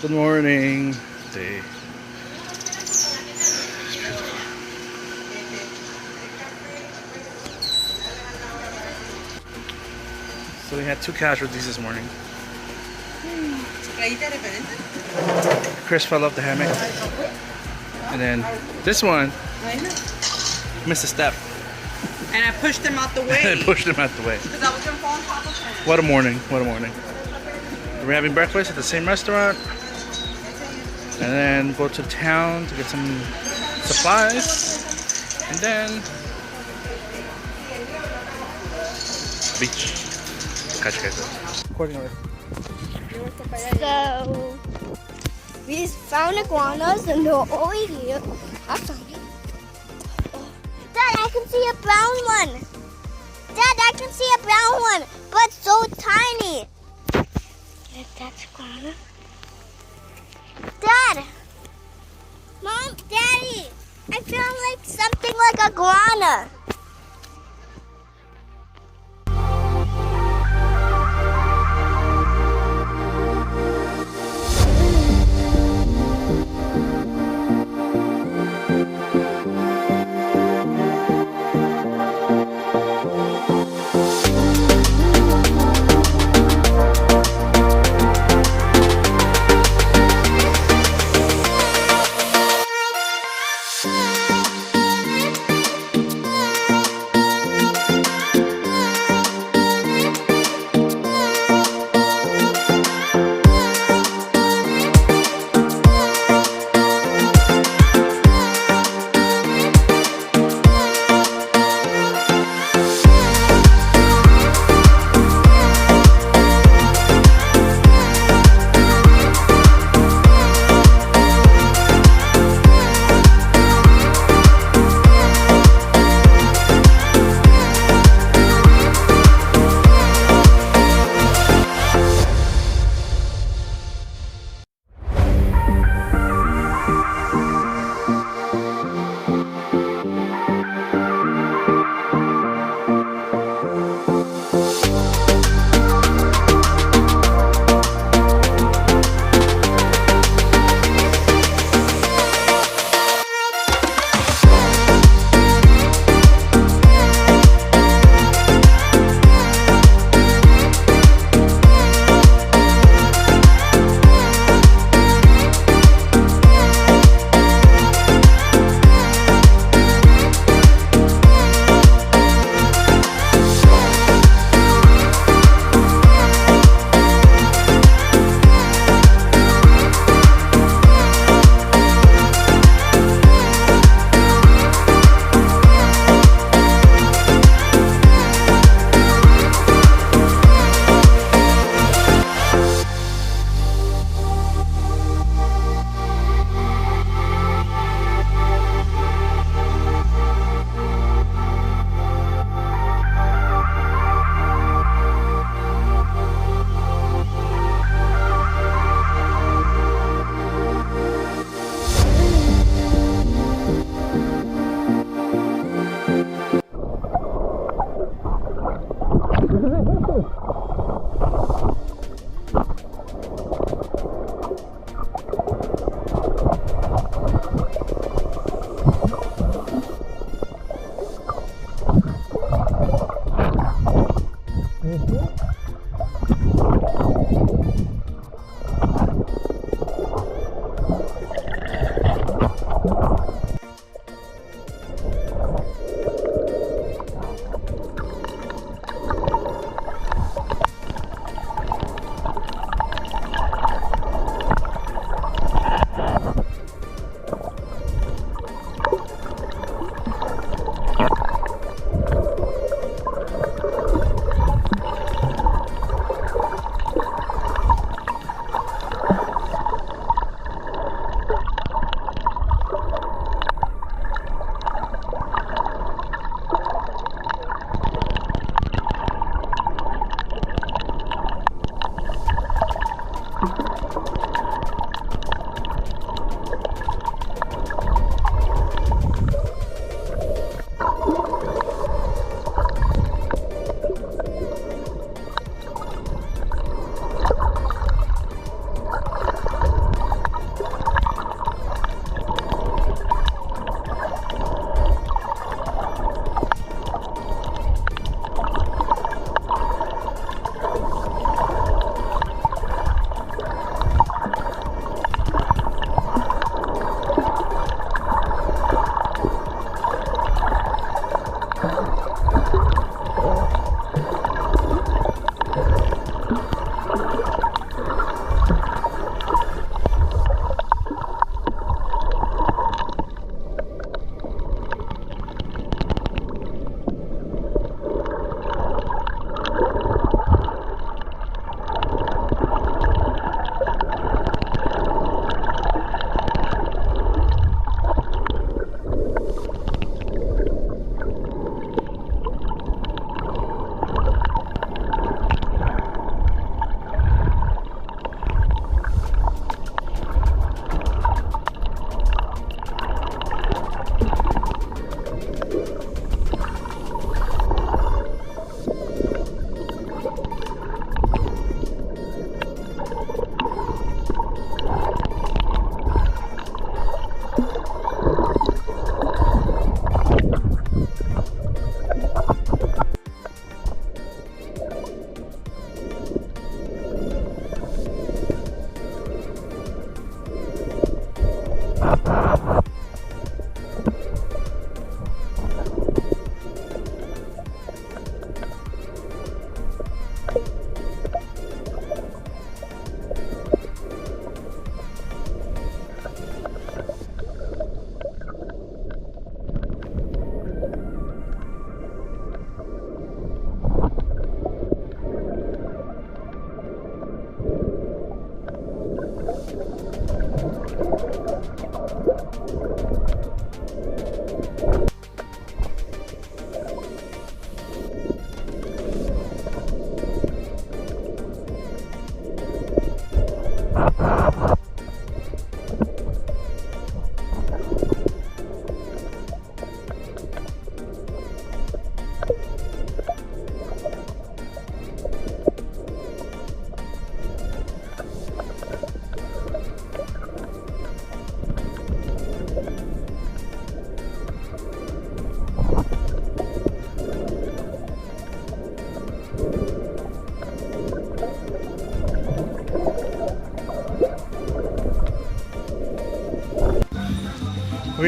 Good morning. Day. So we had 2 casualties this morning. Chris fell off the hammock. And then this one missed a step. And I pushed him out the way. I pushed him out the way. Because I was going to fall on top of him. What a morning. What a morning. We're having breakfast at the same restaurant. And then go to town to get some supplies. And then beach. Catch you guys up. Recording already. So, we found iguanas and they're over here. I found it. Oh. Dad, I can see a brown one. Dad, I can see a brown one, but so tiny. That's iguana. Dad! Mom, Daddy! I found like something like a iguana.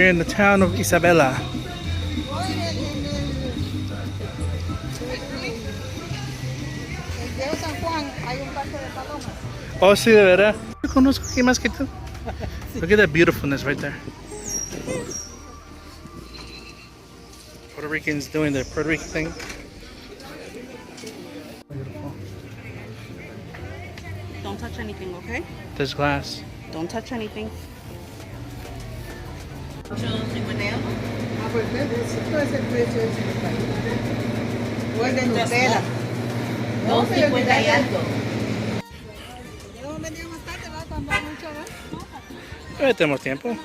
We're in the town of Isabela. Oh, sí, de verdad. Yo conozco aquí más que tú. Look at that beautifulness right there. Puerto Ricans doing their Puerto Rican thing. Beautiful. Don't touch anything, okay? There's glass. Don't touch anything. Todavía tenemos tiempo.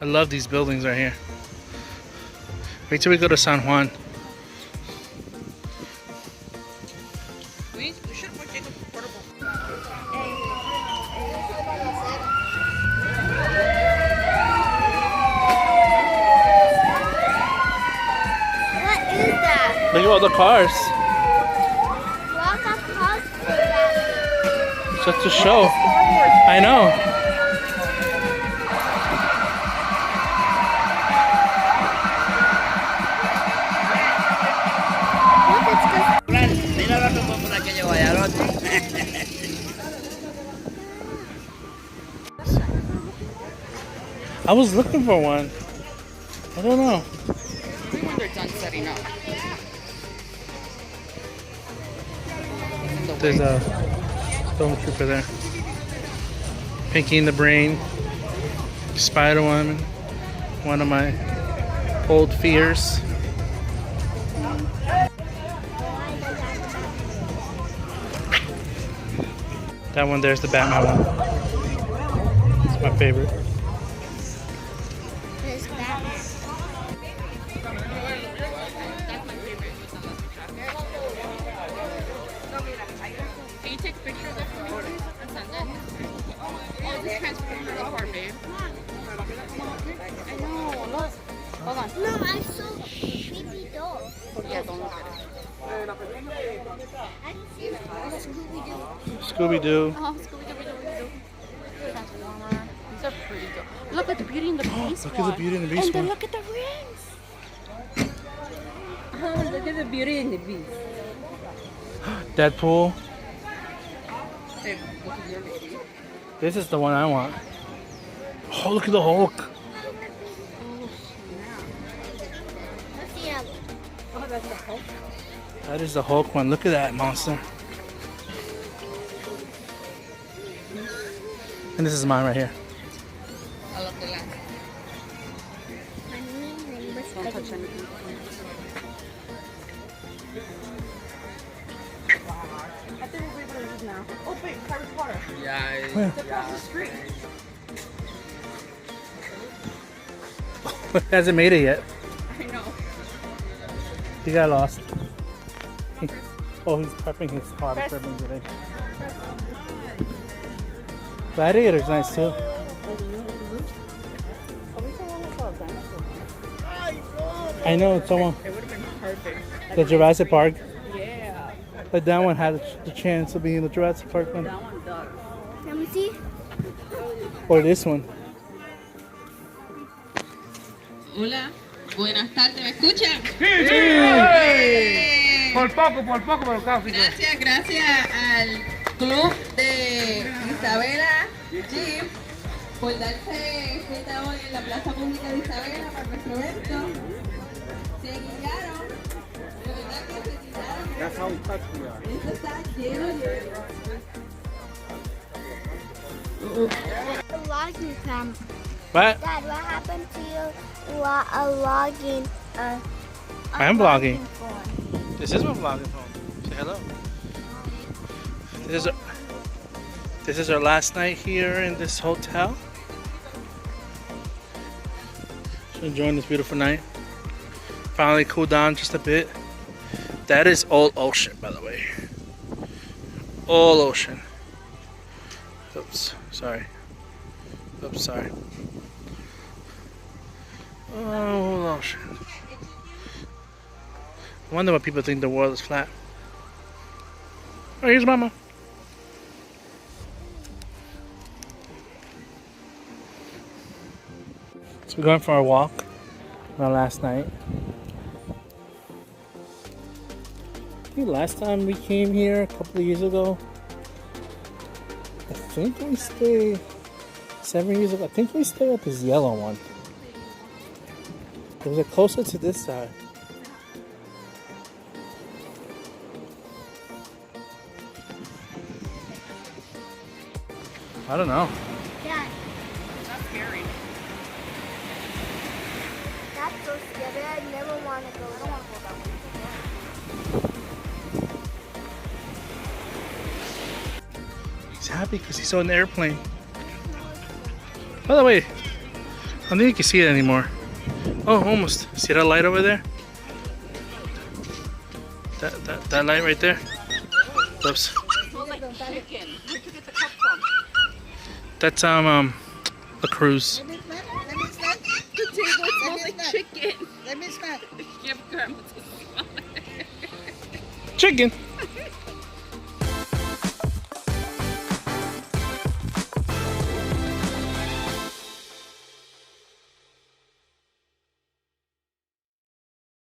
I love these buildings right here. Wait till we go to San Juan. We should put Jacob portable. What is that? Look at all the cars. What the cars for that? Such a show. I know. I was looking for one. I don't know. Maybe when they're done setting up. There's a stormtrooper there. Pinky in the Brain. Spider-Woman. One of my old fears. That one there's the Batman one. It's my favorite. There's Batman. Can you take a picture of this and send it? Oh, this transformer apart, babe. I know. Look. Hold on. No, I saw baby doll. Yeah, don't look at it. I didn't see that. Scooby-Doo. Scooby-Doo. Oh, Scooby-Doo. Transformer. These are pretty good. Look at the Beauty and the Beast Look at the Beauty and the Beast and then one. look at the rings. Oh, look at the Beauty and the Beast. Deadpool. Babe, what is your baby? This is the one I want. Oh, look at the Hulk. Oh, snap. Let's see that. Oh, that's the Hulk. That is the Hulk one. Look at that monster. And this is mine right here. I love the last. Don't touch anything. I think we'll be able to leave now. Oh, wait, Harry Potter. Where? They're across the street. Hasn't made it yet. I know. He got lost. Oh, he's prepping his car for me today. Gladiator's nice too. I know, it's someone. It would have been perfect. The Jurassic Park. Yeah. But that one had the chance of being the Jurassic Park one. That one does. Let me see. Or this one. Hola. Buenas tardes, ¿me escuchan? Por poco, pero casi. Gracias al club de Isabela Jeep por darse cita hoy en la plaza pública de Isabela para nuestro evento. Se guiaron, de verdad que se guiaron. That's how touch we are. Esto está lleno. The logging cam. What? Dad, what happened to your logging? I am vlogging. phone? This is my vlogging phone. Say hello. This is our last night here in this hotel. So enjoying this beautiful night. Finally cooled down just a bit. That is all ocean, by the way. All ocean. Oops, sorry. Oops, sorry. All ocean. I wonder why people think the world is flat. Oh, here's Mama. So we're going for a walk. my last night. I think last time we came here a couple of years ago, I think we stayed 7 years ago. I think we stayed at this yellow one. It was closer to this side. I don't know. Dad, That's scary. that's so scary. I never want to go. I don't want to go that way. He's happy because he saw an airplane. By the way, I don't think you can see it anymore. Oh, almost. See that light over there? That light right there? Oops. Chicken. Where'd you get the cup from? That's a cruise. Let me smell. The table smells like chicken. Let me smell. Give grandma to smell it. Chicken.